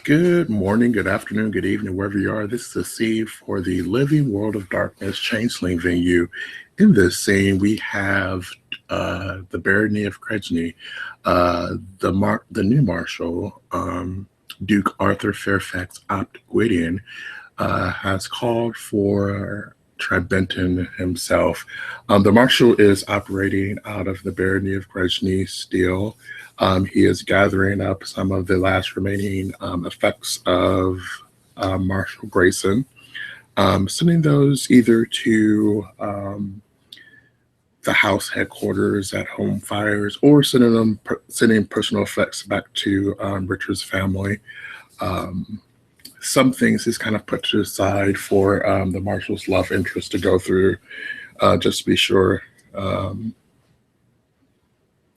Good morning, good afternoon, good evening, wherever you are. This is Steve for the Living World of Darkness Changeling venue. In this scene, we have the Barony of Kresny, the new Marshal, Duke Arthur Fairfax Optgwidian, has called for Tribentin himself. The Marshal is operating out of the Barony of Kresny still. He is gathering up some of the last remaining effects of Marshal Grayson, sending those either to the house headquarters at Home Fires, or sending personal effects back to Richard's family. Some things he's kind of put to the side for the Marshal's love interest to go through, just to be sure.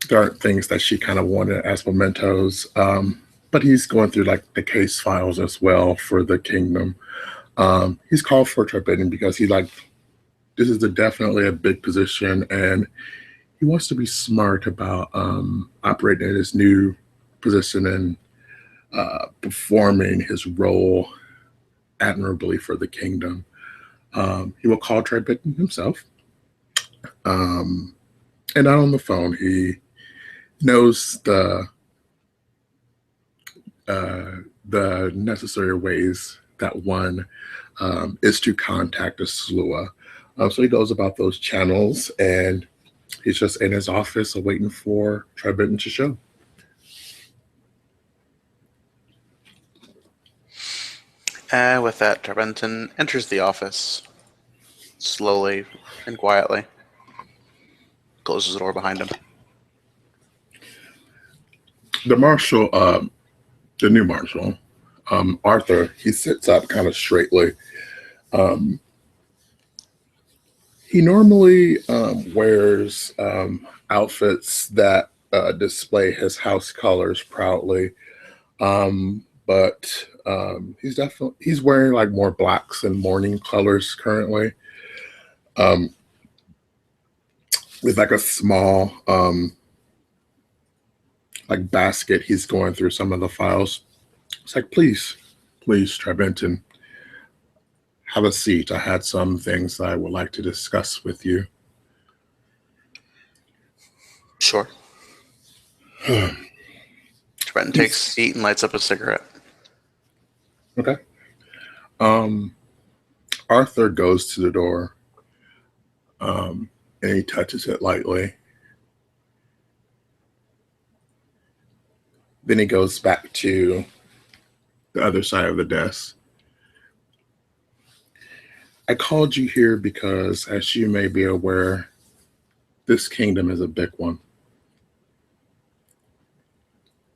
There aren't things that she kind of wanted as mementos, but he's going through like the case files as well for the kingdom. He's called for Tribentin because this is definitely a big position, and he wants to be smart about operating in his new position and performing his role admirably for the kingdom. He will call Tribentin himself, and not on the phone. He knows the necessary ways that one is to contact a slua. So he goes about those channels, and he's just in his office waiting for Tribentin to show. With that, Tribentin enters the office slowly and quietly, closes the door behind him. The Marshal, the new Marshal, Arthur, he sits up kind of straightly. He normally wears outfits that display his house colors proudly, but he's wearing like more blacks and mourning colors currently. With like a small like basket, he's going through some of the files. It's like, please, Tribentin, have a seat. I had some things that I would like to discuss with you. Sure. Tribentin takes a seat and lights up a cigarette. Okay. Arthur goes to the door, and he touches it lightly. Then he goes back to the other side of the desk. I called you here because, as you may be aware, this kingdom is a big one.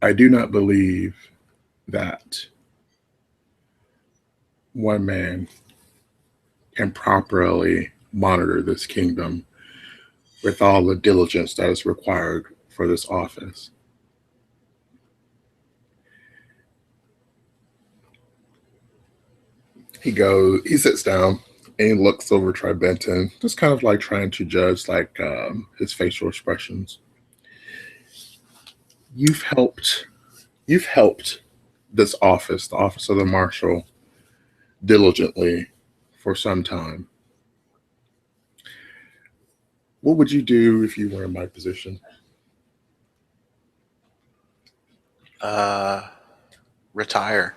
I do not believe that one man can properly monitor this kingdom with all the diligence that is required for this office. He sits down and he looks over Tribentin, just kind of like trying to judge his facial expressions. You've helped this office, the office of the Marshal, diligently for some time. What would you do if you were in my position? Retire.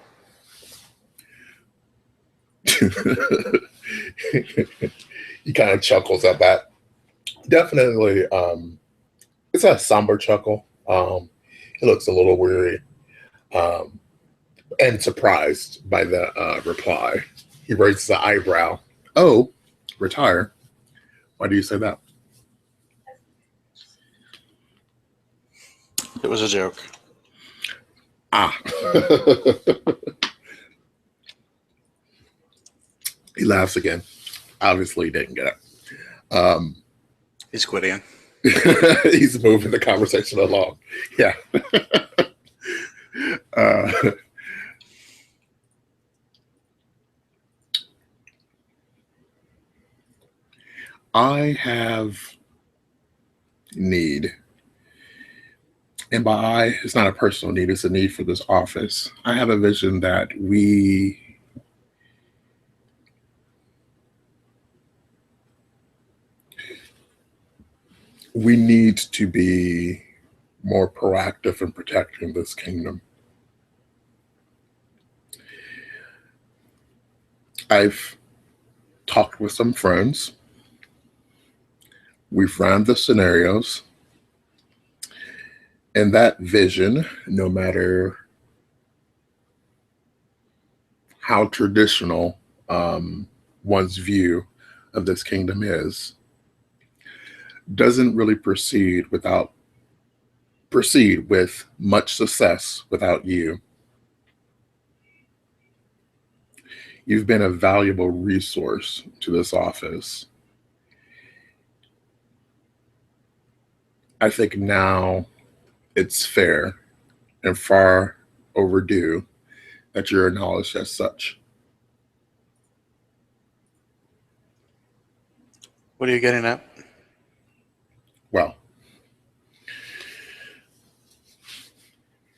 He kind of chuckles at that. Definitely, it's a somber chuckle. He looks a little weary and surprised by the reply. He raises an eyebrow. Oh, retire. Why do you say that? It was a joke. Ah. He laughs again. Obviously, he didn't get it. He's quitting. He's moving the conversation along. Yeah. I have need And by I, it's not a personal need, it's a need for this office. I have a vision that we need to be more proactive in protecting this kingdom. I've talked with some friends. We've ran the scenarios. And that vision, no matter how traditional one's view of this kingdom is, doesn't really proceed with much success without you. You've been a valuable resource to this office. I think now it's fair and far overdue that you're acknowledged as such. What are you getting at? Well,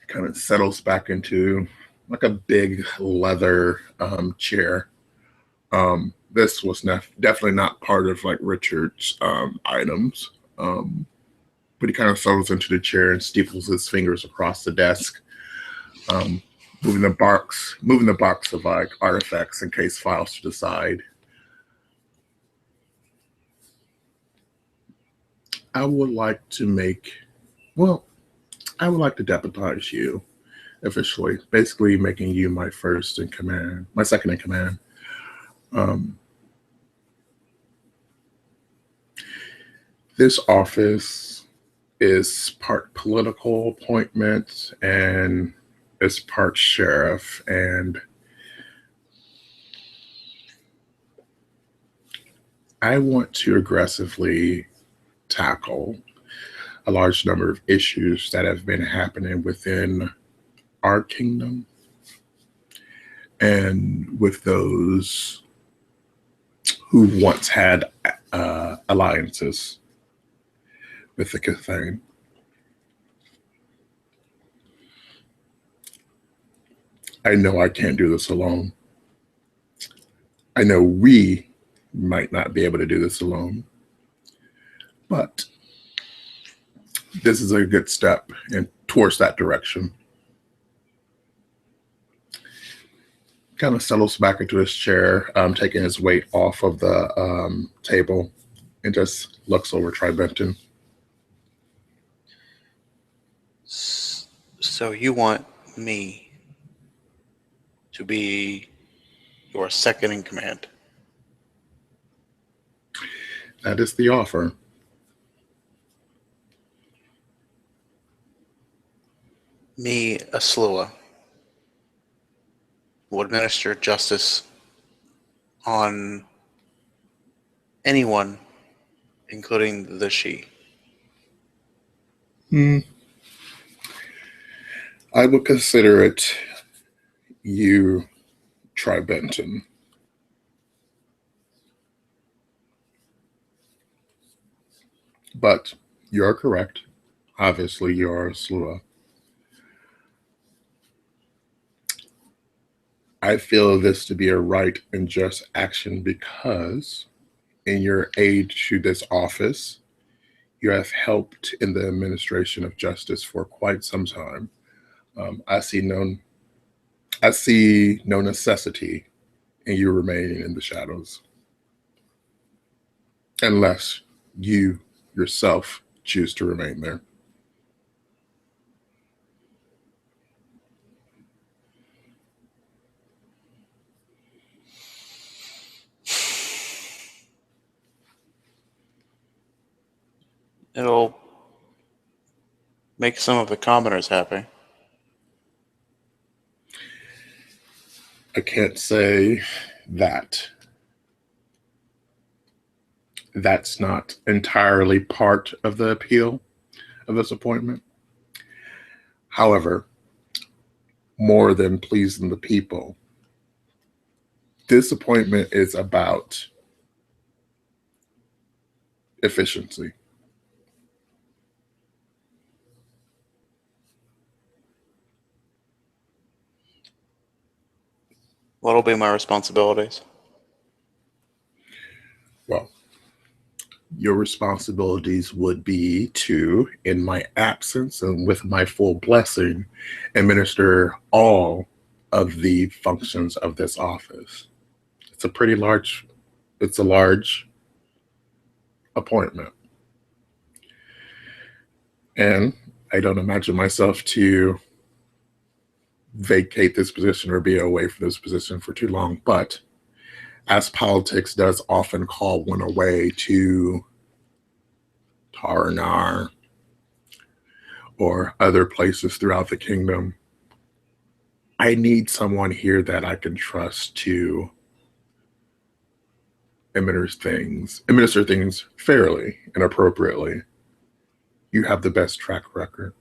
it kind of settles back into like a big leather chair. This was definitely not part of like Richard's items, but he kind of settles into the chair and steeples his fingers across the desk, um, moving the box of like artifacts and case files to the side. I would like to make, well, I would like to deputize you officially, basically making you my first in command, my second in command. Um, this office is part political appointment and is part sheriff. And I want to aggressively tackle a large number of issues that have been happening within our kingdom and with those who once had alliances with the Cathane. I know I can't do this alone. I know we might not be able to do this alone, but this is a good step in towards that direction. Kind of settles back into his chair, taking his weight off of the table, and just looks over Tribentin. So you want me to be your second in command? That is the offer. Me, a Slua, will administer justice on anyone, including the she. I would consider it you, Tribentin. But you're correct. Obviously, you're a Slua. I feel this to be a right and just action because in your aid to this office, you have helped in the administration of justice for quite some time. Um, I see no, I see no necessity in you remaining in the shadows, unless you yourself choose to remain there. It'll make some of the commoners happy. I can't say that. That's not entirely part of the appeal of this appointment. However, more than pleasing the people, this appointment is about efficiency. What'll be my responsibilities? Well, your responsibilities would be to, in my absence and with my full blessing, administer all of the functions of this office. It's a pretty large, it's a large appointment. And I don't imagine myself to vacate this position or be away from this position for too long. But as politics does often call one away to Taranar or other places throughout the kingdom, I need someone here that I can trust to administer things fairly and appropriately. You have the best track record.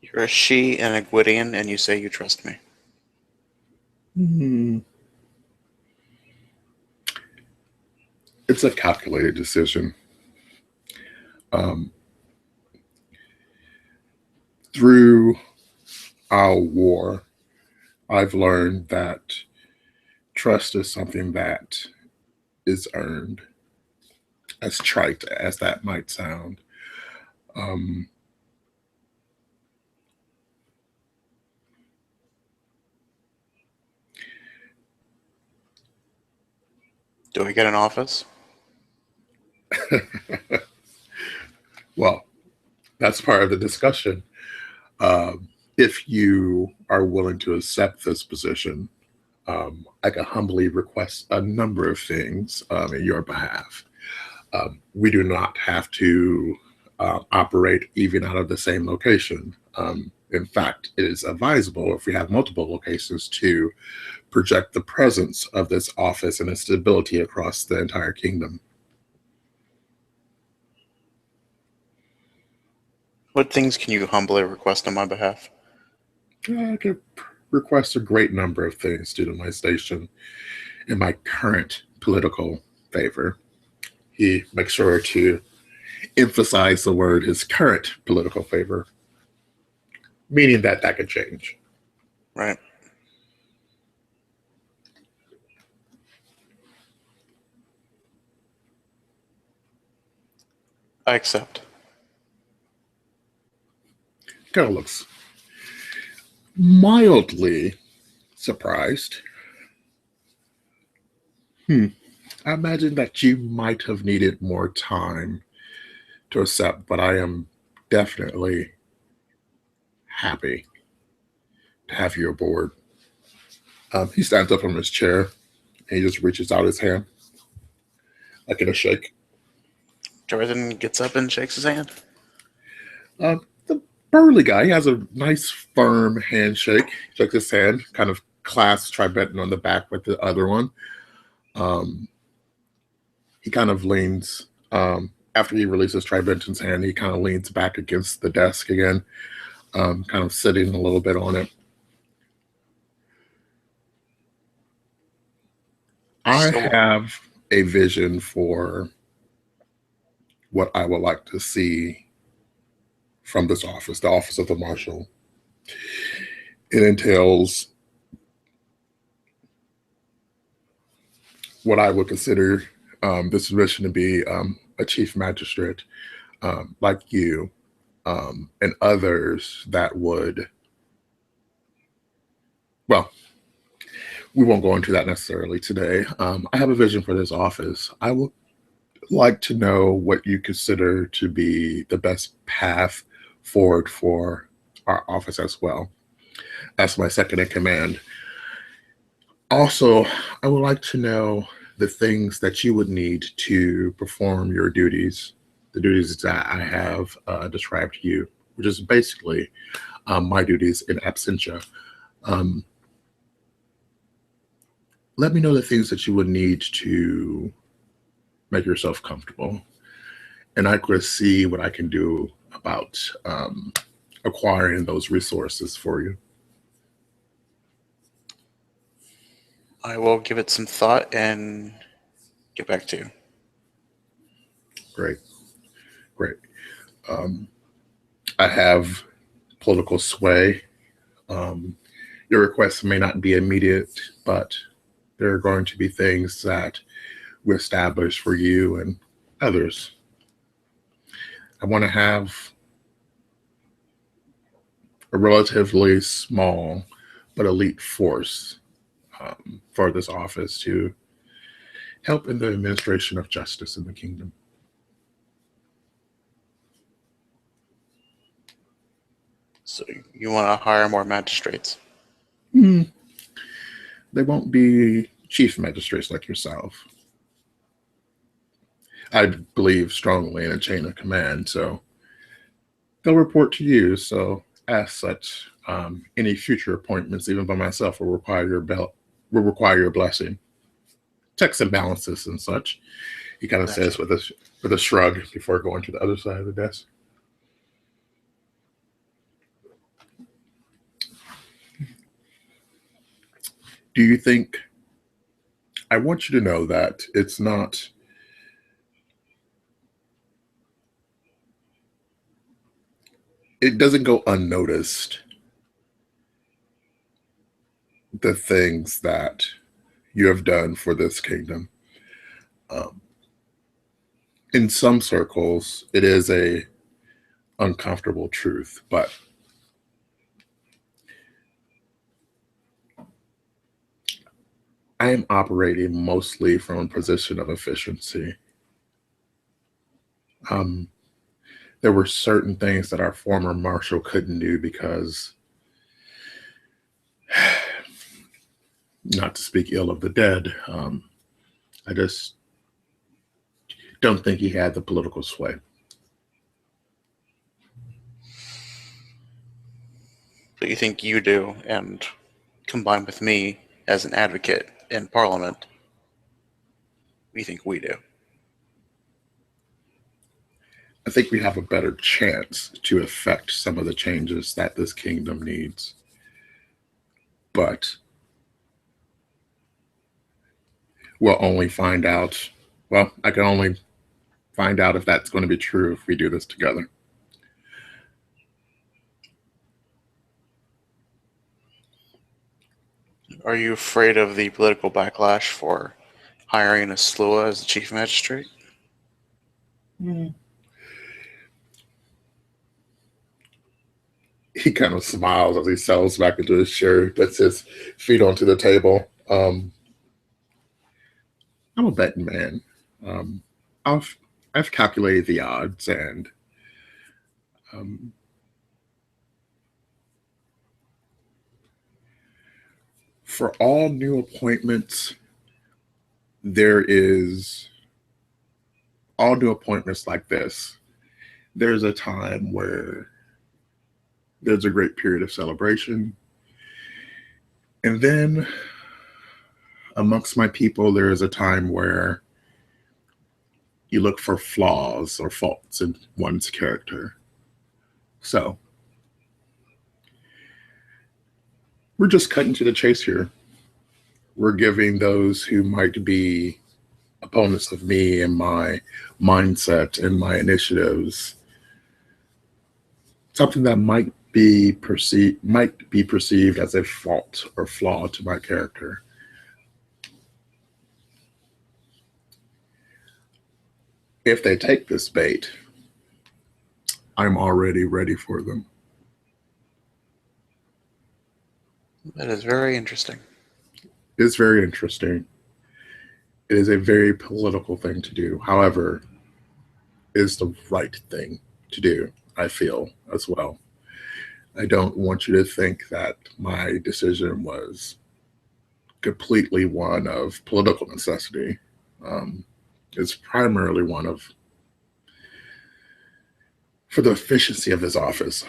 You're a she and a Gwydion, and you say you trust me. It's a calculated decision. Through our war, I've learned that trust is something that is earned, as trite as that might sound. Um, Do we get an office? well, that's part of the discussion. If you are willing to accept this position, I can humbly request a number of things in your behalf. We do not have to operate even out of the same location. In fact, it is advisable if we have multiple locations to project the presence of this office and its stability across the entire kingdom. What things can you humbly request on my behalf? I could request a great number of things due to my station and my current political favor. He makes sure to emphasize the word his current political favor, meaning that that could change. Right. I accept. Kind of looks mildly surprised. I imagine that you might have needed more time to accept, but I am definitely happy to have you aboard. He stands up from his chair and he just reaches out his hand, like in a shake. Tribentin gets up and shakes his hand. The burly guy, he has a nice firm handshake. Shakes his hand, kind of clasps Tribentin on the back with the other one. He kind of leans, after he releases Tribentin's hand, he kind of leans back against the desk again, kind of sitting a little bit on it. I have a vision for what I would like to see from this office, the office of the marshal. It entails what I would consider this position to be a chief magistrate like you and others that would, well, we won't go into that necessarily today. I have a vision for this office. I would like to know what you consider to be the best path forward for our office as well. That's my second in command. Also, I would like to know the things that you would need to perform your duties, the duties that I have described to you, which is basically my duties in absentia. Let me know the things that you would need to make yourself comfortable. And I could see what I can do about acquiring those resources for you. I will give it some thought and get back to you. Great. I have political sway Your requests may not be immediate, but there are going to be things that we establish for you and others. I want to have a relatively small but elite force for this office to help in the administration of justice in the kingdom. So you want to hire more magistrates? Hmm. They won't be chief magistrates like yourself. I believe strongly in a chain of command, so they'll report to you. So, as such, any future appointments, even by myself, will require your blessing. Checks and balances and such. He kind of Gotcha. says with a shrug before going to the other side of the desk. Do you think? I want you to know that it's not. It doesn't go unnoticed. The things that you have done for this kingdom. Um, in some circles, it is a uncomfortable truth, but I am operating mostly from a position of efficiency. Um, there were certain things that our former marshal couldn't do because, not to speak ill of the dead, I just don't think he had the political sway. But you think you do, and combined with me as an advocate in Parliament, we think we do. I think we have a better chance to affect some of the changes that this kingdom needs. But we'll only find out. Well, I can only find out if that's going to be true if we do this together. Are you afraid of the political backlash for hiring a Slua as the chief magistrate? He kind of smiles as he settles back into his chair, puts his feet onto the table. I'm a betting man. Um, I've I've calculated the odds, and um, for all new appointments, there is all new appointments like this. There's a time where there's a great period of celebration, and then amongst my people, there is a time where you look for flaws or faults in one's character. So we're just cutting to the chase here. We're giving those who might be opponents of me and my mindset and my initiatives something that might be perceived as a fault or flaw to my character. If they take this bait, I'm already ready for them. That is very interesting. It's very interesting. It is a very political thing to do. However, it is the right thing to do, I feel, as well. I don't want you to think that my decision was completely one of political necessity. Um, it's primarily one of for the efficiency of this office.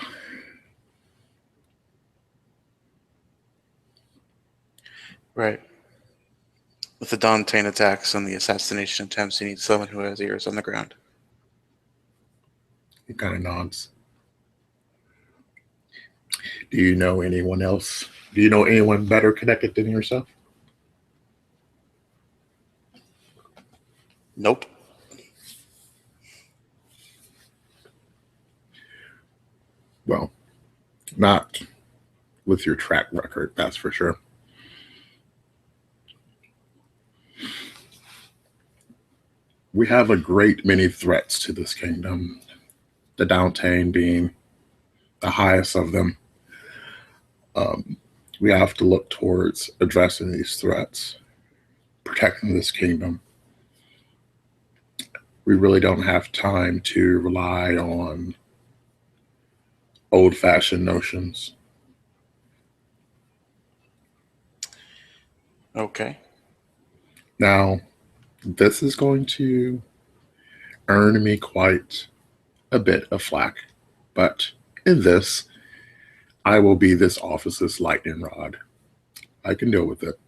Right. With the Dantean attacks and the assassination attempts, you need someone who has ears on the ground. He kind of nods. Do you know anyone else? Do you know anyone better connected than yourself? Nope. Well, not with your track record, that's for sure. We have a great many threats to this kingdom, the Downtain being the highest of them. We have to look towards addressing these threats, protecting this kingdom. We really don't have time to rely on old-fashioned notions. Okay. Now, this is going to earn me quite a bit of flack, but in this, I will be this office's lightning rod. I can deal with it.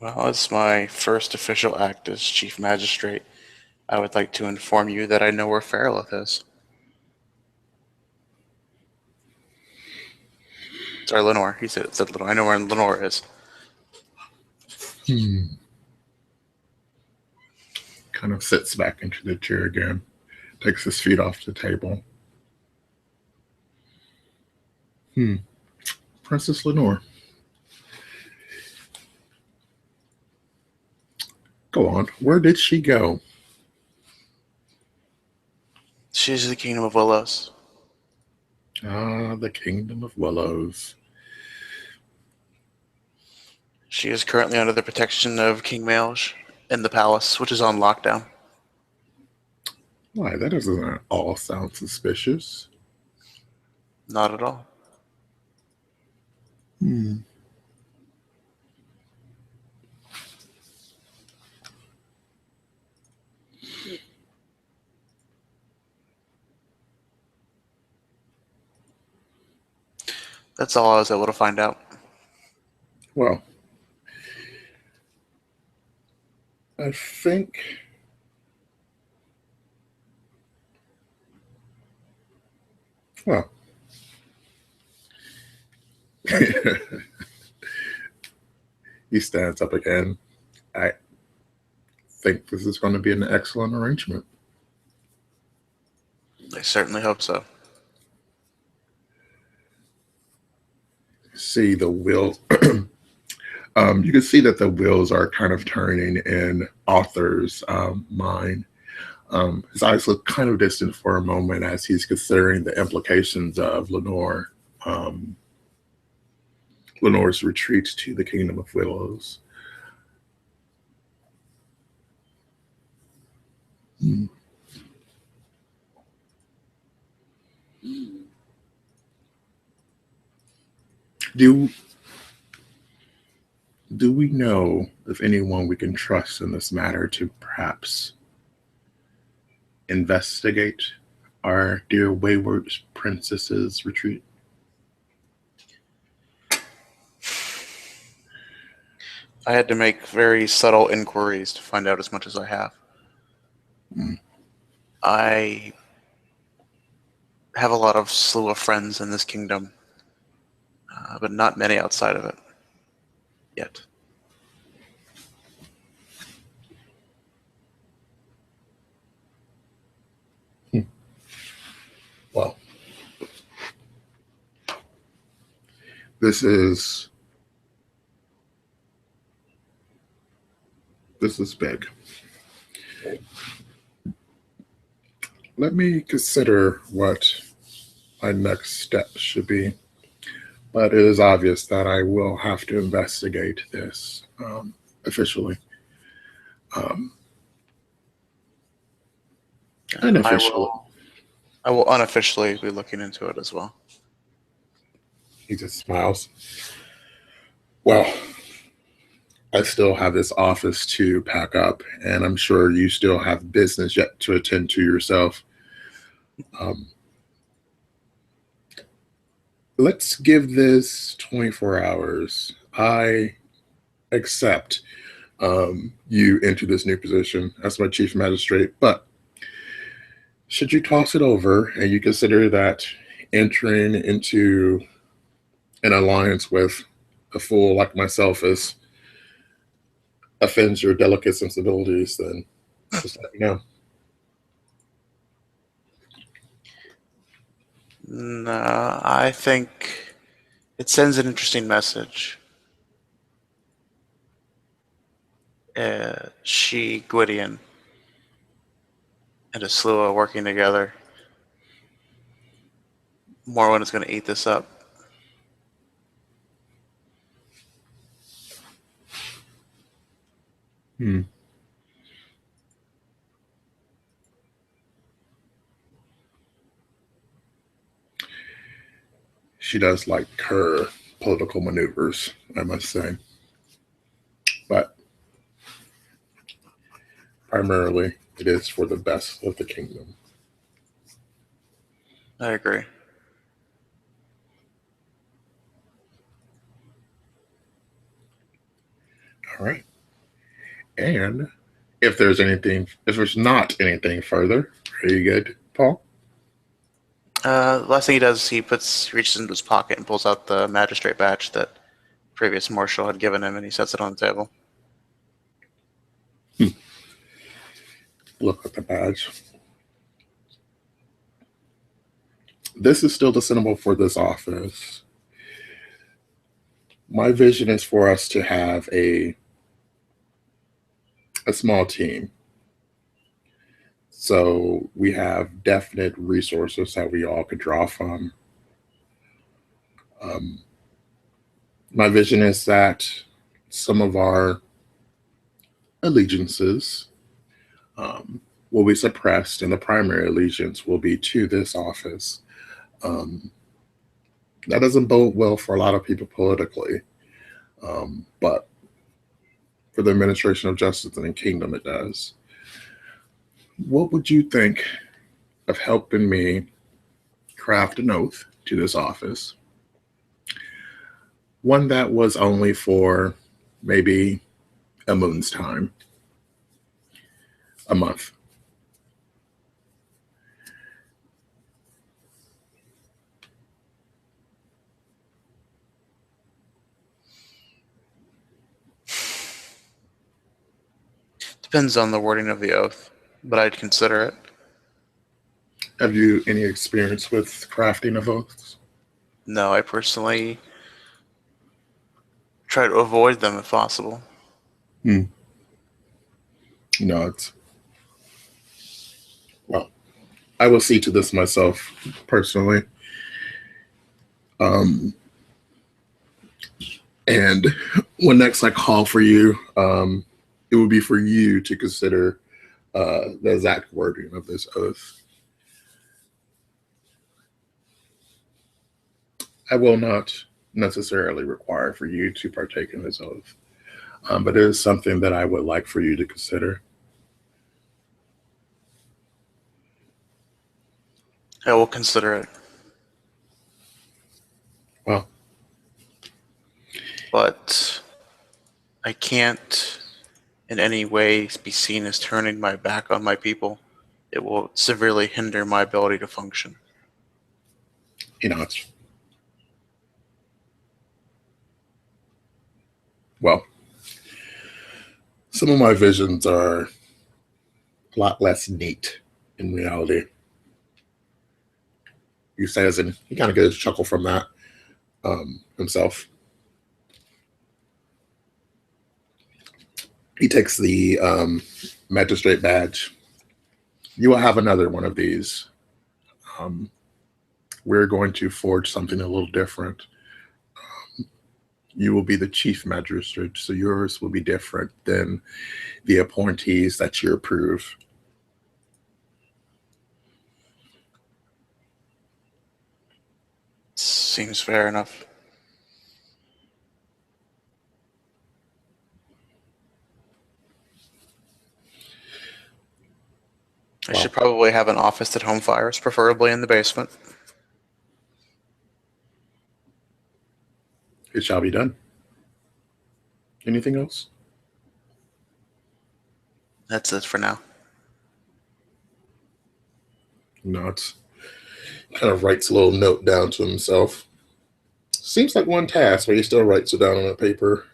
Well, as my first official act as Chief Magistrate, I would like to inform you that I know where Fairlith is. Sorry, Lenore. He said Lenore. I know where Lenore is. Kind of sits back into the chair again, takes his feet off the table. Princess Lenore. Go on. Where did she go? She's the Kingdom of Willows. Ah, the Kingdom of Willows. She is currently under the protection of King Maelge in the palace, which is on lockdown. Why, that doesn't at all sound suspicious. Not at all. That's all I was able to find out. Well, I think well he stands up again. I think this is going to be an excellent arrangement. I certainly hope so. See the wheels. You can see that the wheels are kind of turning in Arthur's mind. His eyes look kind of distant for a moment as he's considering the implications of Lenore's retreat to the Kingdom of Willows. Do we know of anyone we can trust in this matter to perhaps investigate our dear wayward princess's retreat? I had to make very subtle inquiries to find out as much as I have. I have a lot of slew of friends in this kingdom, but not many outside of it yet. Well, this is big. Let me consider what my next step should be. But it is obvious that I will have to investigate this officially. Unofficially. I will unofficially be looking into it as well. He just smiles. Well, I still have this office to pack up, and I'm sure you still have business yet to attend to yourself. Let's give this 24 hours. I accept you into this new position as my chief magistrate, but should you toss it over and you consider that entering into an alliance with a fool like myself offends your delicate sensibilities, then just let me know. No, I think it sends an interesting message. Gwydion, and Aslua working together. Morwen is going to eat this up. She does like her political maneuvers, I must say. But primarily, it is for the best of the kingdom. I agree. All right. And if there's not anything further, are you good, Paul? The last thing he does, he reaches into his pocket and pulls out the magistrate badge that previous marshal had given him, and he sets it on the table. Look at the badge. This is still the symbol for this office. My vision is for us to have a small team. So we have definite resources that we all could draw from. My vision is that some of our allegiances will be suppressed, and the primary allegiance will be to this office. That doesn't bode well for a lot of people politically, but for the administration of justice and the kingdom, it does. What would you think of helping me craft an oath to this office? One that was only for maybe a moon's time, a month. Depends on the wording of the oath, but I'd consider it. Have you any experience with crafting of oaths? No, I personally try to avoid them if possible. No, well, I will see to this myself personally. And when next I call for you, it would be for you to consider the exact wording of this oath. I will not necessarily require for you to partake in this oath, but it is something that I would like for you to consider. I will consider it. Well, but I can't in any way be seen as turning my back on my people. It will severely hinder my ability to function. it's well, some of my visions are a lot less neat in reality. You say, as in, he kind of gets a chuckle from that himself. He takes the magistrate badge. You will have another one of these. We're going to forge something a little different. You will be the chief magistrate, so yours will be different than the appointees that you approve. Seems fair enough. I should probably have an office at Home Fires, preferably in the basement. It shall be done. Anything else? That's it for now. Not. Kind of writes a little note down to himself. Seems like one task, but he still writes it down on a paper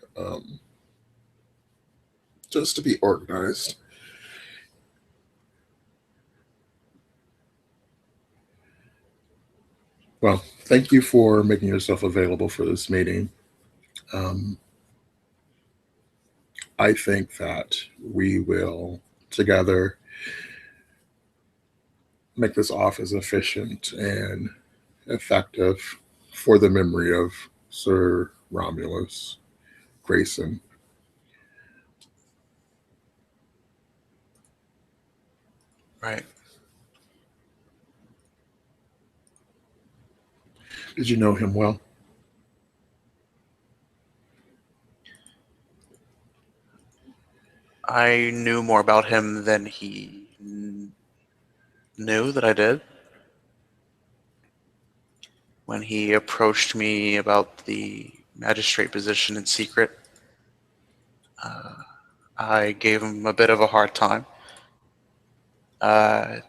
just to be organized. Well, thank you for making yourself available for this meeting. Um, I think that we will together make this office efficient and effective for the memory of Sir Romulus Grayson. Right. Did you know him well? I knew more about him than he knew that I did. When he approached me about the magistrate position in secret, I gave him a bit of a hard time. I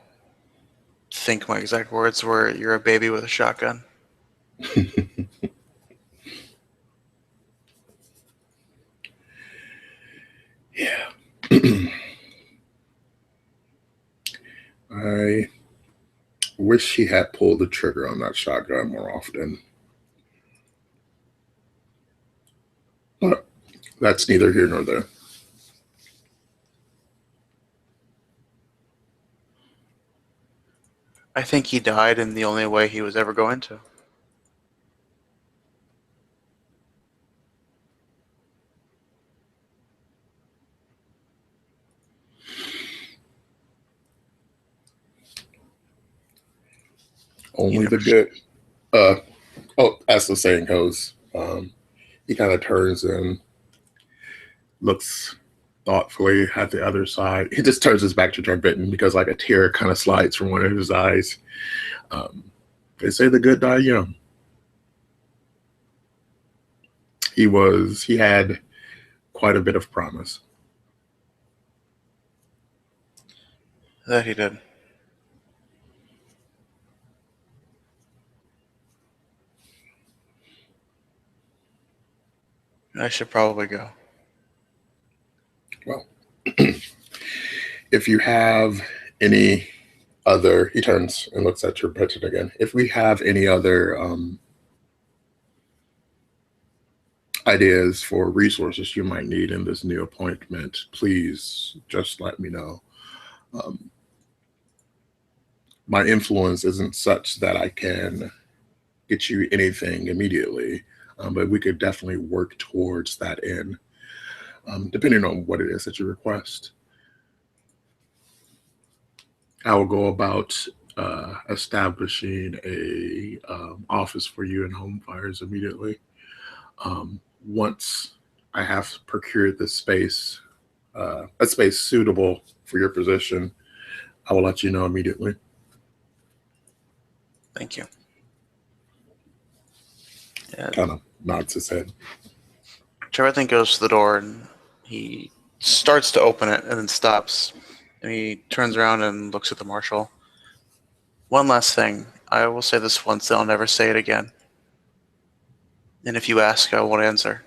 think my exact words were, "You're a baby with a shotgun." Yeah. I wish he had pulled the trigger on that shotgun more often. But that's neither here nor there. I think he died in the only way he was ever going to. Only the good. As the saying goes, he kind of turns and looks thoughtfully at the other side. He just turns his back to Tribentin because like a tear kind of slides from one of his eyes. They say the good die young. He had quite a bit of promise. That he did. I should probably go. Well, if you have any other, he turns and looks at Tribentin again. If we have any other ideas for resources you might need in this new appointment, please just let me know. My influence isn't such that I can get you anything immediately, but we could definitely work towards that end, depending on what it is that you request. I will go about establishing a office for you in Home Fires immediately. Once I have procured this space, a space suitable for your position, I will let you know immediately. Thank you. Kind of nods his head. Tribentin goes to the door and he starts to open it and then stops. And he turns around and looks at the marshal. One last thing. I will say this once, and I'll never say it again. And if you ask, I won't answer.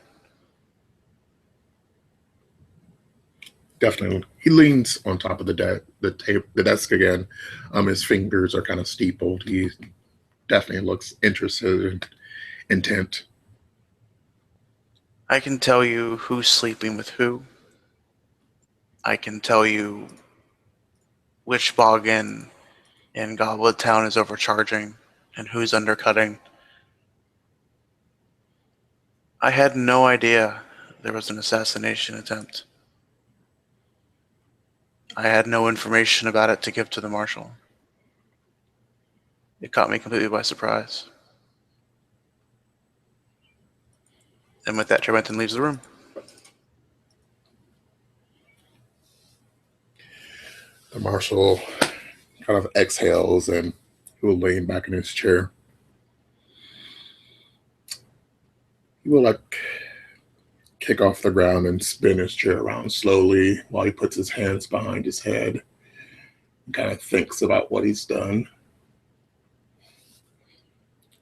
Definitely. He leans on top of the desk again. His fingers are kind of steepled. He definitely looks interested and intent. I can tell you who's sleeping with who. I can tell you which boggin in Goblet Town is overcharging and who's undercutting. I had no idea there was an assassination attempt. I had no information about it to give to the marshal. It caught me completely by surprise. And with that, Tribentin leaves the room. The marshal kind of exhales and he will lean back in his chair. He will kick off the ground and spin his chair around slowly while he puts his hands behind his head and kind of thinks about what he's done.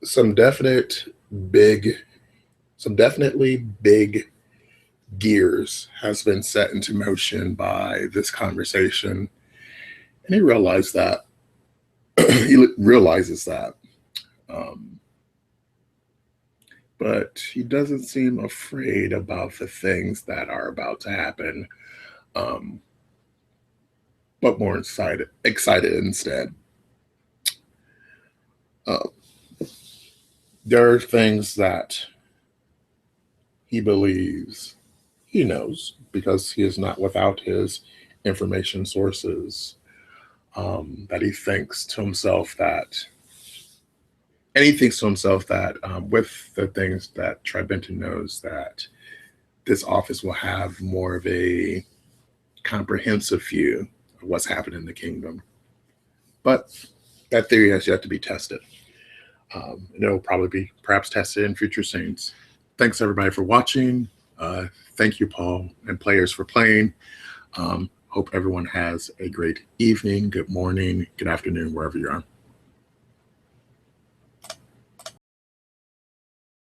Some definitely big gears has been set into motion by this conversation, and he realizes that Um, but he doesn't seem afraid about the things that are about to happen, um, but more excited instead. Uh, there are things that he believes he knows because he is not without his information sources, that he thinks to himself that, and he thinks to himself that with the things that Tribentin knows, that this office will have more of a comprehensive view of what's happening in the kingdom. But that theory has yet to be tested. And it'll probably be perhaps tested in future scenes. Thanks everybody for watching. Thank you, Paul, and players for playing. Hope everyone has a great evening, good morning, good afternoon, wherever you are.